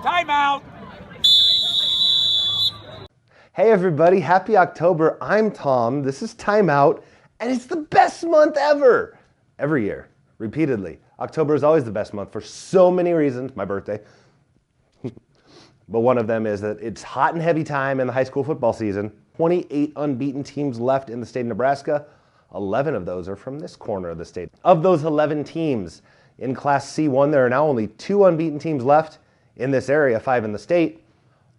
Timeout! Hey everybody, happy October. I'm Tom, this is Timeout, and it's the best month ever! Every year, repeatedly. October is always the best month for so many reasons, my birthday. But one of them is that it's hot and heavy time in the high school football season. 28 unbeaten teams left in the state of Nebraska. 11 of those are from this corner of the state. Of those 11 teams in Class C1, there are now only 2 unbeaten teams left in this area, 5 in the state.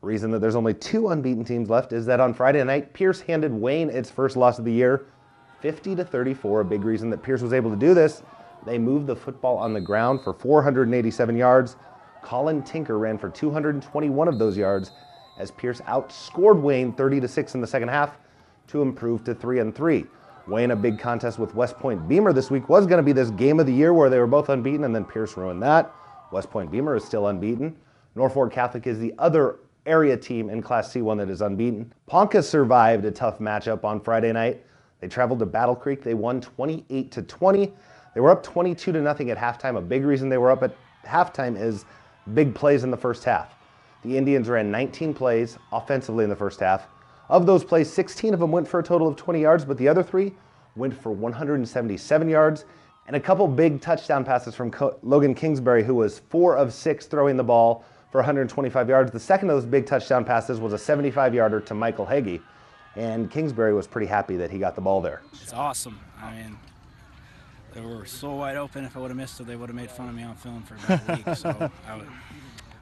The reason that there's only 2 unbeaten teams left is that on Friday night, Pierce handed Wayne its first loss of the year, 50-34. A big reason that Pierce was able to do this, they moved the football on the ground for 487 yards. Colin Tinker ran for 221 of those yards as Pierce outscored Wayne 30-6 in the second half to improve to 3-3. Wayne, a big contest with West Point Beamer this week, was going to be this game of the year where they were both unbeaten, and then Pierce ruined that. West Point Beamer is still unbeaten. Norfolk Catholic is the other area team in Class C1 that is unbeaten. Ponca survived a tough matchup on Friday night. They traveled to Battle Creek. They won 28-20. They were up 22-0 at halftime. A big reason they were up at halftime is big plays in the first half. The Indians ran 19 plays offensively in the first half. Of those plays, 16 of them went for a total of 20 yards, but the other 3 went for 177 yards and a couple big touchdown passes from Logan Kingsbury, who was 4 of 6 throwing the ball for 125 yards. The second of those big touchdown passes was a 75-yarder to Michael Hagee, and Kingsbury was pretty happy that he got the ball there. It's awesome. I mean, they were so wide open. If I would have missed it, they would have made fun of me on film for about a week. So I'm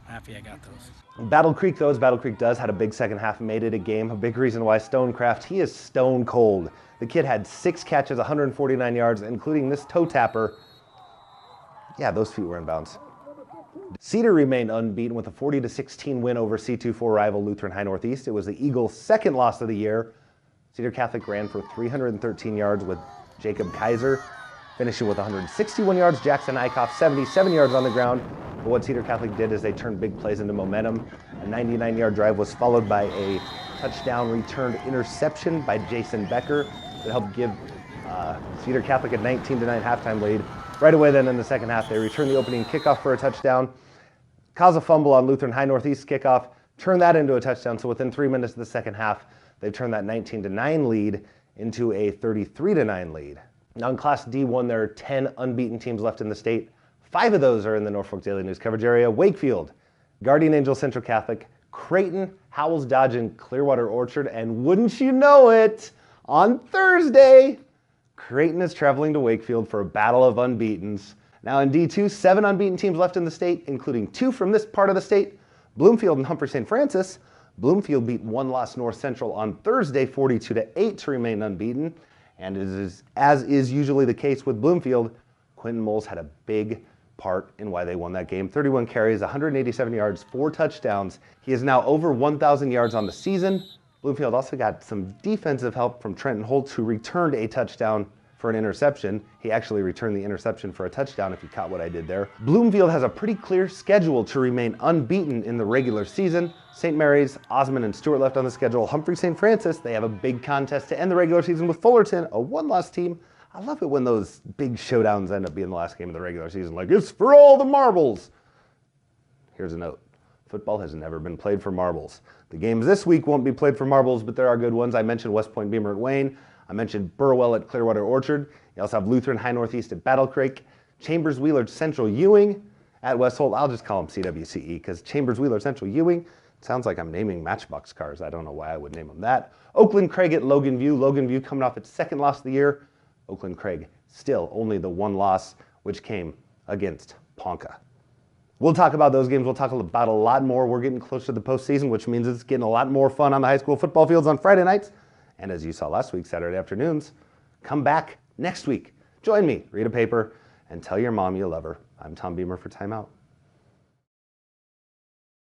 happy I got those. Battle Creek, though, as Battle Creek does, had a big second half, made it a game. A big reason why Stonecraft, he is stone cold. The kid had 6 catches, 149 yards, including this toe tapper. Yeah, those feet were in bounds. Cedar remained unbeaten with a 40-16 win over C2-4 rival Lutheran High Northeast. It was the Eagles' second loss of the year. Cedar Catholic ran for 313 yards with Jacob Kaiser finishing with 161 yards. Jackson Eichhoff 77 yards on the ground. But what Cedar Catholic did is they turned big plays into momentum. A 99-yard drive was followed by a touchdown returned interception by Jason Becker that helped give Cedar Catholic a 19-9 halftime lead. Right away then in the second half, they returned the opening kickoff for a touchdown, caused a fumble on Lutheran High Northeast kickoff, turned that into a touchdown. So within 3 minutes of the second half, they've turned that 19-9 lead into a 33-9 lead. Now in Class D1, there are 10 unbeaten teams left in the state. 5 of those are in the Norfolk Daily News coverage area. Wakefield, Guardian Angel Central Catholic, Creighton, Howells Dodge, and Clearwater Orchard. And wouldn't you know it, on Thursday, Creighton is traveling to Wakefield for a battle of unbeatens. Now in D2, 7 unbeaten teams left in the state, including 2 from this part of the state, Bloomfield and Humphrey St. Francis. Bloomfield beat 1-loss North Central on Thursday, 42-8 to remain unbeaten. And as is usually the case with Bloomfield, Quentin Moles had a big part in why they won that game. 31 carries, 187 yards, 4 touchdowns. He is now over 1,000 yards on the season. Bloomfield also got some defensive help from Trenton Holtz, who returned a touchdown for an interception. He actually returned the interception for a touchdown, if you caught what I did there. Bloomfield has a pretty clear schedule to remain unbeaten in the regular season. St. Mary's, Osmond, and Stewart left on the schedule. Humphrey St. Francis, they have a big contest to end the regular season with Fullerton, a 1-loss team. I love it when those big showdowns end up being the last game of the regular season. Like, it's for all the marbles. Here's a note. Football has never been played for marbles. The games this week won't be played for marbles, but there are good ones. I mentioned West Point Beamer at Wayne. I mentioned Burwell at Clearwater Orchard. You also have Lutheran High Northeast at Battle Creek. Chambers Wheeler Central Ewing at West Holt. I'll just call them CWCE because Chambers Wheeler Central Ewing sounds like I'm naming Matchbox cars. I don't know why I would name them that. Oakland Craig at Logan View. Logan View coming off its second loss of the year. Oakland Craig still only the 1 loss, which came against Ponca. We'll talk about those games. We'll talk about a lot more. We're getting closer to the postseason, which means it's getting a lot more fun on the high school football fields on Friday nights. And as you saw last week, Saturday afternoons. Come back next week. Join me, read a paper, and tell your mom you love her. I'm Tom Beamer for Timeout.